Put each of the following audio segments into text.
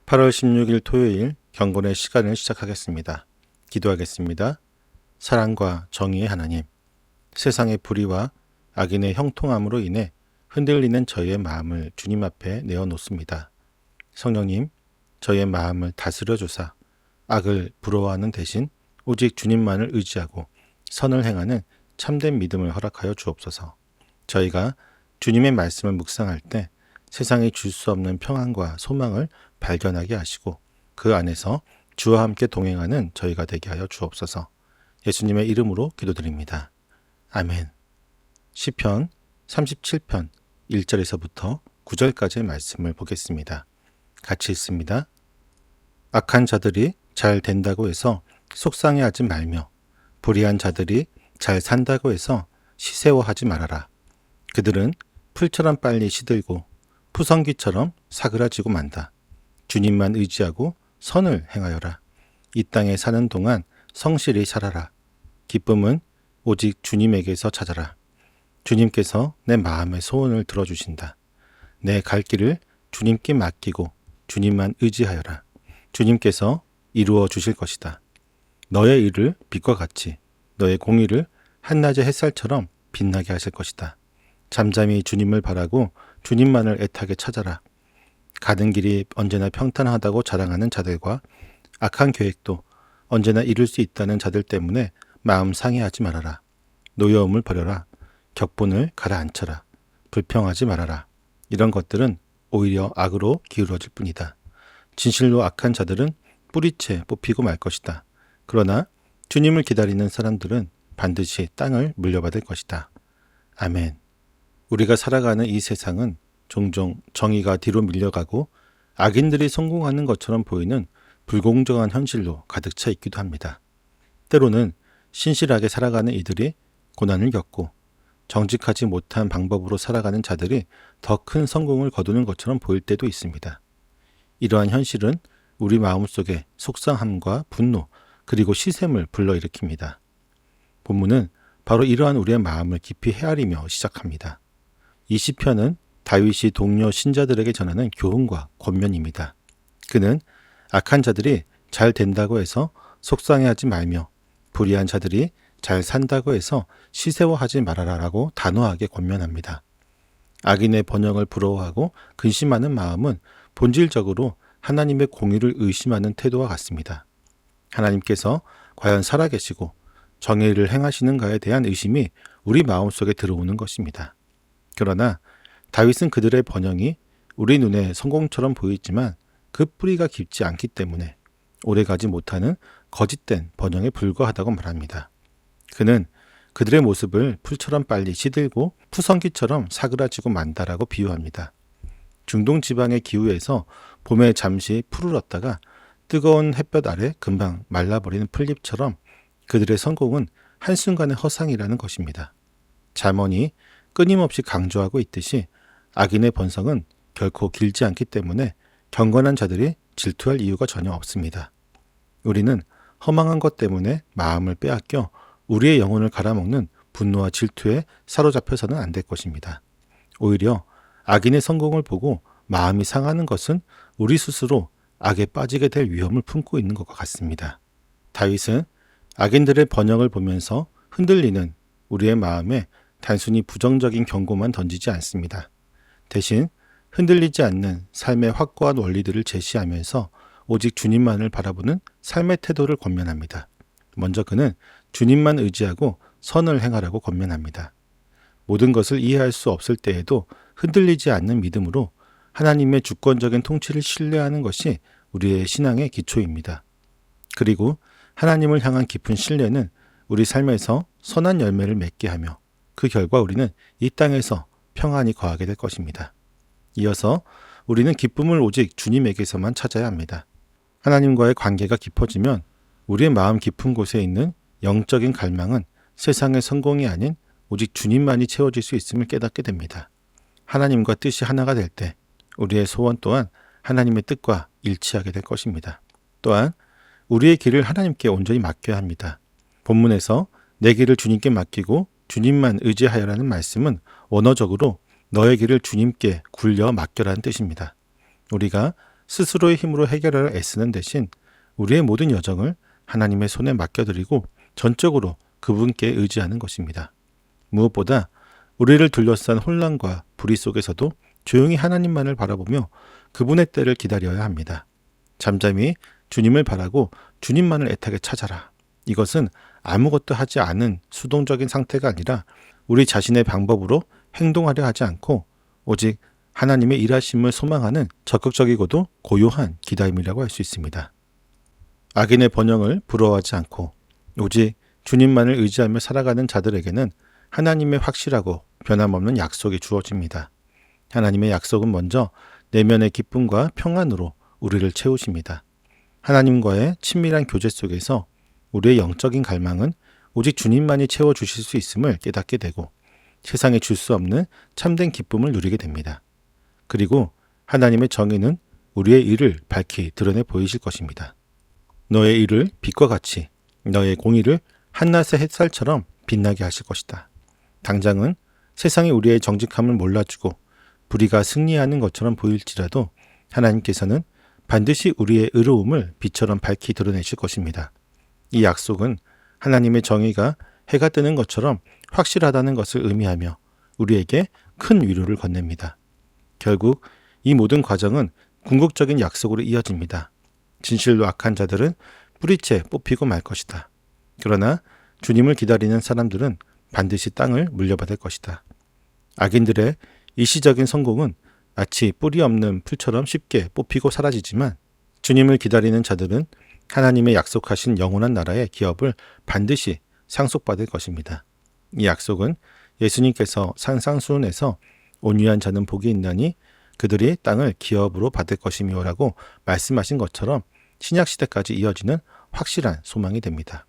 8월 16일 토요일 경건의 시간을 시작하겠습니다. 기도하겠습니다. 사랑과 정의의 하나님, 세상의 불의와 악인의 형통함으로 인해 흔들리는 저희의 마음을 주님 앞에 내어놓습니다. 성령님, 저희의 마음을 다스려 주사 악을 부러워하는 대신 오직 주님만을 의지하고 선을 행하는 참된 믿음을 허락하여 주옵소서. 저희가 주님의 말씀을 묵상할 때 세상이 줄 수 없는 평안과 소망을 발견하게 하시고 그 안에서 주와 함께 동행하는 저희가 되게 하여 주옵소서. 예수님의 이름으로 기도드립니다. 아멘. 시편 37편 1절에서부터 9절까지의 말씀을 보겠습니다. 같이 읽습니다. 악한 자들이 잘 된다고 해서 속상해하지 말며 불의한 자들이 잘 산다고 해서 시세워하지 말아라. 그들은 풀처럼 빨리 시들고 푸성귀처럼 사그라지고 만다. 주님만 의지하고 선을 행하여라. 이 땅에 사는 동안 성실히 살아라. 기쁨은 오직 주님에게서 찾아라. 주님께서 내 마음의 소원을 들어주신다. 내 갈 길을 주님께 맡기고 주님만 의지하여라. 주님께서 이루어 주실 것이다. 너의 일을 빛과 같이 너의 공의를 한낮의 햇살처럼 빛나게 하실 것이다. 잠잠히 주님을 바라고 주님만을 애타게 찾아라. 가는 길이 언제나 평탄하다고 자랑하는 자들과 악한 계획도 언제나 이룰 수 있다는 자들 때문에 마음 상해하지 말아라. 노여움을 버려라. 격분을 가라앉혀라. 불평하지 말아라. 이런 것들은 오히려 악으로 기울어질 뿐이다. 진실로 악한 자들은 뿌리채 뽑히고 말 것이다. 그러나 주님을 기다리는 사람들은 반드시 땅을 물려받을 것이다. 아멘. 우리가 살아가는 이 세상은 종종 정의가 뒤로 밀려가고 악인들이 성공하는 것처럼 보이는 불공정한 현실로 가득 차 있기도 합니다. 때로는 신실하게 살아가는 이들이 고난을 겪고 정직하지 못한 방법으로 살아가는 자들이 더 큰 성공을 거두는 것처럼 보일 때도 있습니다. 이러한 현실은 우리 마음속에 속상함과 분노 그리고 시샘을 불러일으킵니다. 본문은 바로 이러한 우리의 마음을 깊이 헤아리며 시작합니다. 이 시편은 다윗이 동료 신자들에게 전하는 교훈과 권면입니다. 그는 악한 자들이 잘 된다고 해서 속상해하지 말며 불의한 자들이 잘 산다고 해서 시세워하지 말아라라고 단호하게 권면합니다. 악인의 번영을 부러워하고 근심하는 마음은 본질적으로 하나님의 공의를 의심하는 태도와 같습니다. 하나님께서 과연 살아계시고 정의를 행하시는가에 대한 의심이 우리 마음속에 들어오는 것입니다. 그러나 다윗은 그들의 번영이 우리 눈에 성공처럼 보이지만 그 뿌리가 깊지 않기 때문에 오래가지 못하는 거짓된 번영에 불과하다고 말합니다. 그는 그들의 모습을 풀처럼 빨리 시들고 푸성귀처럼 사그라지고 만다라고 비유합니다. 중동 지방의 기후에서 봄에 잠시 푸르렀다가 뜨거운 햇볕 아래 금방 말라버리는 풀잎처럼 그들의 성공은 한순간의 허상이라는 것입니다. 잠언이 끊임없이 강조하고 있듯이 악인의 번성은 결코 길지 않기 때문에 경건한 자들이 질투할 이유가 전혀 없습니다. 우리는 허망한 것 때문에 마음을 빼앗겨 우리의 영혼을 갈아먹는 분노와 질투에 사로잡혀서는 안 될 것입니다. 오히려 악인의 성공을 보고 마음이 상하는 것은 우리 스스로 악에 빠지게 될 위험을 품고 있는 것과 같습니다. 다윗은 악인들의 번영을 보면서 흔들리는 우리의 마음에 단순히 부정적인 경고만 던지지 않습니다. 대신 흔들리지 않는 삶의 확고한 원리들을 제시하면서 오직 주님만을 바라보는 삶의 태도를 권면합니다. 먼저 그는 주님만 의지하고 선을 행하라고 권면합니다. 모든 것을 이해할 수 없을 때에도 흔들리지 않는 믿음으로 하나님의 주권적인 통치를 신뢰하는 것이 우리의 신앙의 기초입니다. 그리고 하나님을 향한 깊은 신뢰는 우리 삶에서 선한 열매를 맺게 하며 그 결과 우리는 이 땅에서 평안히 거하게 될 것입니다. 이어서 우리는 기쁨을 오직 주님에게서만 찾아야 합니다. 하나님과의 관계가 깊어지면 우리의 마음 깊은 곳에 있는 영적인 갈망은 세상의 성공이 아닌 오직 주님만이 채워질 수 있음을 깨닫게 됩니다. 하나님과 뜻이 하나가 될 때 우리의 소원 또한 하나님의 뜻과 일치하게 될 것입니다. 또한 우리의 길을 하나님께 온전히 맡겨야 합니다. 본문에서 내 길을 주님께 맡기고 주님만 의지하여라는 말씀은 원어적으로 너의 길을 주님께 굴려 맡겨라는 뜻입니다. 우리가 스스로의 힘으로 해결하려 애쓰는 대신 우리의 모든 여정을 하나님의 손에 맡겨드리고 전적으로 그분께 의지하는 것입니다. 무엇보다 우리를 둘러싼 혼란과 불의 속에서도 조용히 하나님만을 바라보며 그분의 때를 기다려야 합니다. 잠잠히 주님을 바라고 주님만을 애타게 찾아라. 이것은 아무것도 하지 않은 수동적인 상태가 아니라 우리 자신의 방법으로 행동하려 하지 않고 오직 하나님의 일하심을 소망하는 적극적이고도 고요한 기다림이라고 할 수 있습니다. 악인의 번영을 부러워하지 않고 오직 주님만을 의지하며 살아가는 자들에게는 하나님의 확실하고 변함없는 약속이 주어집니다. 하나님의 약속은 먼저 내면의 기쁨과 평안으로 우리를 채우십니다. 하나님과의 친밀한 교제 속에서 우리의 영적인 갈망은 오직 주님만이 채워주실 수 있음을 깨닫게 되고 세상에 줄 수 없는 참된 기쁨을 누리게 됩니다. 그리고 하나님의 정의는 우리의 일을 밝히 드러내 보이실 것입니다. 너의 일을 빛과 같이 너의 공의를 한낮의 햇살처럼 빛나게 하실 것이다. 당장은 세상이 우리의 정직함을 몰라주고 불의가 승리하는 것처럼 보일지라도 하나님께서는 반드시 우리의 의로움을 빛처럼 밝히 드러내실 것입니다. 이 약속은 하나님의 정의가 해가 뜨는 것처럼 확실하다는 것을 의미하며 우리에게 큰 위로를 건넵니다. 결국 이 모든 과정은 궁극적인 약속으로 이어집니다. 진실로 악한 자들은 뿌리째 뽑히고 말 것이다. 그러나 주님을 기다리는 사람들은 반드시 땅을 물려받을 것이다. 악인들의 일시적인 성공은 마치 뿌리 없는 풀처럼 쉽게 뽑히고 사라지지만 주님을 기다리는 자들은 하나님의 약속하신 영원한 나라의 기업을 반드시 상속받을 것입니다. 이 약속은 예수님께서 산상수훈에서 온유한 자는 복이 있나니 그들이 땅을 기업으로 받을 것이며라고 말씀하신 것처럼 신약시대까지 이어지는 확실한 소망이 됩니다.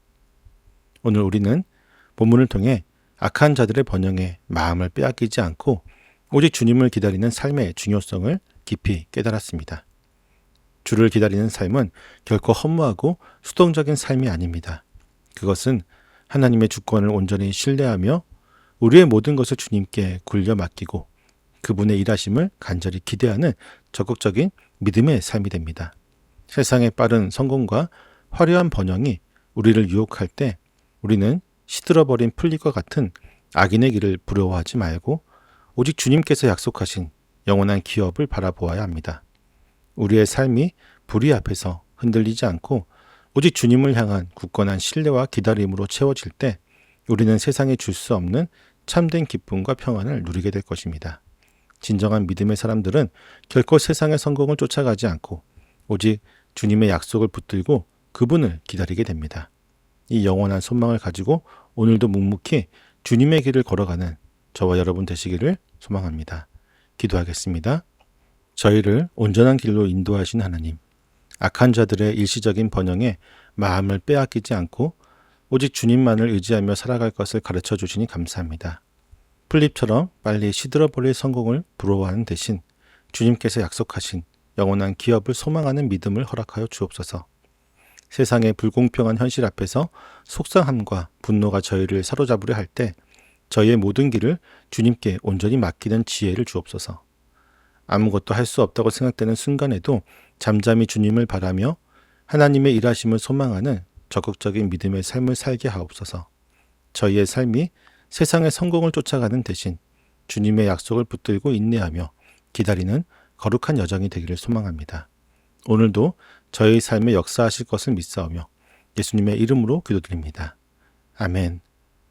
오늘 우리는 본문을 통해 악한 자들의 번영에 마음을 빼앗기지 않고 오직 주님을 기다리는 삶의 중요성을 깊이 깨달았습니다. 주를 기다리는 삶은 결코 허무하고 수동적인 삶이 아닙니다. 그것은 하나님의 주권을 온전히 신뢰하며 우리의 모든 것을 주님께 굴려 맡기고 그분의 일하심을 간절히 기대하는 적극적인 믿음의 삶이 됩니다. 세상의 빠른 성공과 화려한 번영이 우리를 유혹할 때 우리는 시들어버린 풀잎과 같은 악인의 길을 부러워하지 말고 오직 주님께서 약속하신 영원한 기업을 바라보아야 합니다. 우리의 삶이 불의 앞에서 흔들리지 않고 오직 주님을 향한 굳건한 신뢰와 기다림으로 채워질 때 우리는 세상에 줄 수 없는 참된 기쁨과 평안을 누리게 될 것입니다. 진정한 믿음의 사람들은 결코 세상의 성공을 쫓아가지 않고 오직 주님의 약속을 붙들고 그분을 기다리게 됩니다. 이 영원한 소망을 가지고 오늘도 묵묵히 주님의 길을 걸어가는 저와 여러분 되시기를 소망합니다. 기도하겠습니다. 저희를 온전한 길로 인도하신 하나님, 악한 자들의 일시적인 번영에 마음을 빼앗기지 않고 오직 주님만을 의지하며 살아갈 것을 가르쳐 주시니 감사합니다. 풀잎처럼 빨리 시들어버릴 성공을 부러워하는 대신 주님께서 약속하신 영원한 기업을 소망하는 믿음을 허락하여 주옵소서. 세상의 불공평한 현실 앞에서 속상함과 분노가 저희를 사로잡으려 할 때 저희의 모든 길을 주님께 온전히 맡기는 지혜를 주옵소서. 아무것도 할 수 없다고 생각되는 순간에도 잠잠히 주님을 바라며 하나님의 일하심을 소망하는 적극적인 믿음의 삶을 살게 하옵소서. 저희의 삶이 세상의 성공을 쫓아가는 대신 주님의 약속을 붙들고 인내하며 기다리는 거룩한 여정이 되기를 소망합니다. 오늘도 저희 삶에 역사하실 것을 믿사오며 예수님의 이름으로 기도드립니다. 아멘.